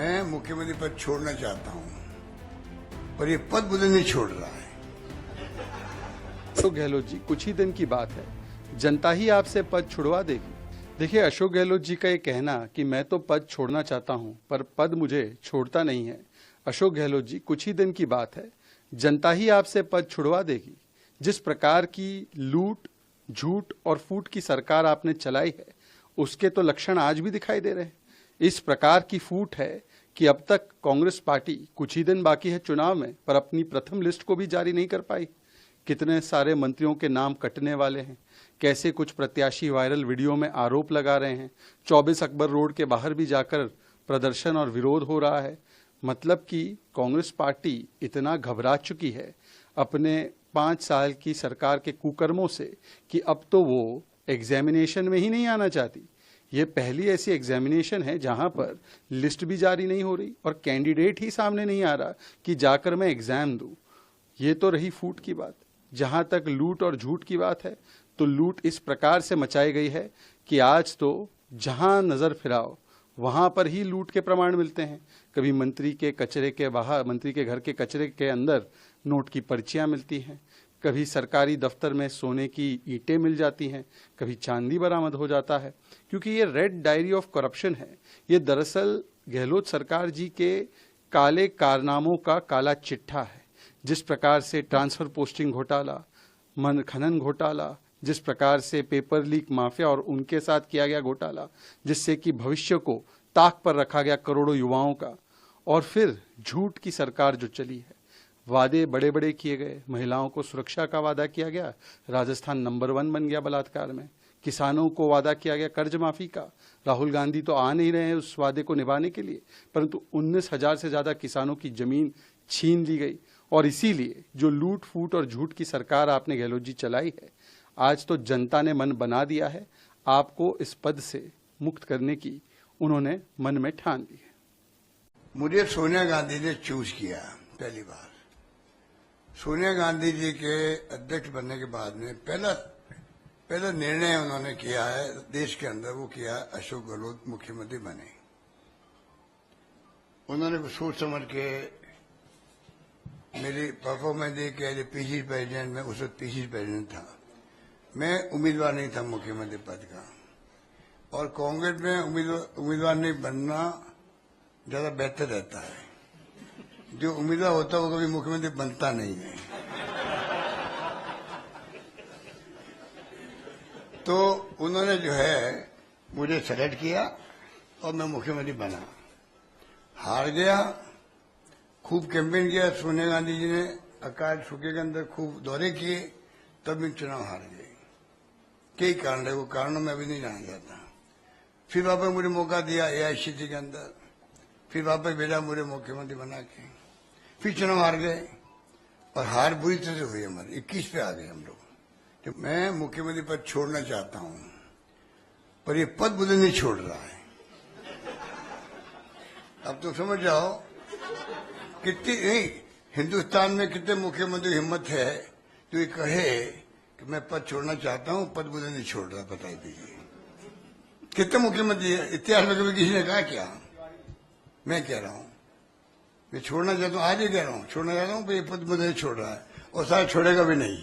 मैं मुख्यमंत्री पद छोड़ना चाहता हूं, पर ये पद मुझे नहीं छोड़ रहा है। अशोक गहलोत जी, कुछ ही दिन की बात है, जनता ही आपसे पद छुड़वा देगी। देखिए, अशोक गहलोत जी का ये कहना कि मैं तो पद छोड़ना चाहता हूं, पर पद मुझे छोड़ता नहीं है। अशोक गहलोत जी, कुछ ही दिन की बात है, जनता ही आपसे पद छुड़वा देगी। जिस प्रकार की लूट, झूठ और फूट की सरकार आपने चलाई है, उसके तो लक्षण आज भी दिखाई दे रहे हैं। इस प्रकार की फूट है कि अब तक कांग्रेस पार्टी, कुछ ही दिन बाकी है चुनाव में, पर अपनी प्रथम लिस्ट को भी जारी नहीं कर पाई। कितने सारे मंत्रियों के नाम कटने वाले हैं, कैसे कुछ प्रत्याशी वायरल वीडियो में आरोप लगा रहे हैं, 24 अकबर रोड के बाहर भी जाकर प्रदर्शन और विरोध हो रहा है। मतलब कि कांग्रेस पार्टी इतना घबरा चुकी है अपने 5 साल की सरकार के कुकर्मों से कि अब तो वो एग्जामिनेशन में ही नहीं आना चाहती। ये पहली ऐसी एग्जामिनेशन है जहां पर लिस्ट भी जारी नहीं हो रही और कैंडिडेट ही सामने नहीं आ रहा कि जाकर मैं एग्जाम दूं। ये तो रही फूट की बात। जहां तक लूट और झूठ की बात है, तो लूट इस प्रकार से मचाई गई है कि आज तो जहां नजर फिराओ वहां पर ही लूट के प्रमाण मिलते हैं। कभी मंत्री के कचरे के बाहर, मंत्री के घर के कचरे के अंदर नोट की पर्चियां मिलती हैं, कभी सरकारी दफ्तर में सोने की ईंटें मिल जाती हैं, कभी चांदी बरामद हो जाता है। क्योंकि ये रेड डायरी ऑफ करप्शन है। ये दरअसल गहलोत सरकार जी के काले कारनामों का काला चिट्ठा है। जिस प्रकार से ट्रांसफर पोस्टिंग घोटाला, मन खनन घोटाला, जिस प्रकार से पेपर लीक माफिया और उनके साथ किया गया घोटाला, जिससे कि भविष्य को ताक पर रखा गया करोड़ों युवाओं का, और फिर झूठ की सरकार जो चली है। वादे बड़े बड़े किए गए, महिलाओं को सुरक्षा का वादा किया गया, राजस्थान नंबर 1 बन गया बलात्कार में। किसानों को वादा किया गया कर्ज माफी का, राहुल गांधी तो आ नहीं रहे हैं उस वादे को निभाने के लिए, परंतु 19,000 से ज्यादा किसानों की जमीन छीन ली गई। और इसीलिए जो लूट फूट और झूठ की सरकार आपने गहलोत जी चलाई है, आज तो जनता ने मन बना दिया है आपको इस पद से मुक्त करने की उन्होंने मन में ठान ली है। मुझे सोनिया गांधी ने चूज किया पहली बार। सोनिया गांधी जी के अध्यक्ष बनने के बाद में पहला निर्णय उन्होंने किया है देश के अंदर, वो किया अशोक गहलोत मुख्यमंत्री बने। उन्होंने सोच समझ के मेरी परफॉर्मेंस देख के पीसी प्रेसिडेंट में, उस वक्त पीसी प्रेसिडेंट था, मैं उम्मीदवार नहीं था मुख्यमंत्री पद का, और कांग्रेस में उम्मीदवार नहीं बनना ज्यादा बेहतर रहता है। जो उम्मीदवार होता है वो कभी मुख्यमंत्री बनता नहीं है। तो उन्होंने जो है मुझे सेलेक्ट किया और मैं मुख्यमंत्री बना। हार गया, खूब कैंपेन किया सोनिया गांधी जी ने, अकाल सूखे के अंदर खूब दौरे किए, तब भी चुनाव हार गए। कई कारण है, वो कारणों में अभी नहीं जाना चाहता। फिर वापस मुझे मौका दिया एआईसीसी के अंदर, फिर वापस भेजा मुझे मुख्यमंत्री बना के, फिर चुनाव हार गए। और हार बुरी तरह से हुई हमारी, 21 पे आ गए हम लोग। तो मैं मुख्यमंत्री पद छोड़ना चाहता हूं, पर ये पद मुझे नहीं छोड़ रहा है। अब तो समझ जाओ कितनी नहीं, हिंदुस्तान में कितने मुख्यमंत्री हिम्मत है जो ये कहे कि मैं पद छोड़ना चाहता हूं, पद मुझे नहीं छोड़ रहा। बताइए दीजिए कितने मुख्यमंत्री है इतिहास में, कभी किसी ने कहा क्या? मैं कह रहा हूं मैं छोड़ना चाहता हूं, आज ही कह रहा हूं छोड़ना चाहता हूं, पर ये पद मुझे नहीं छोड़ रहा है, और शायद छोड़ेगा भी नहीं।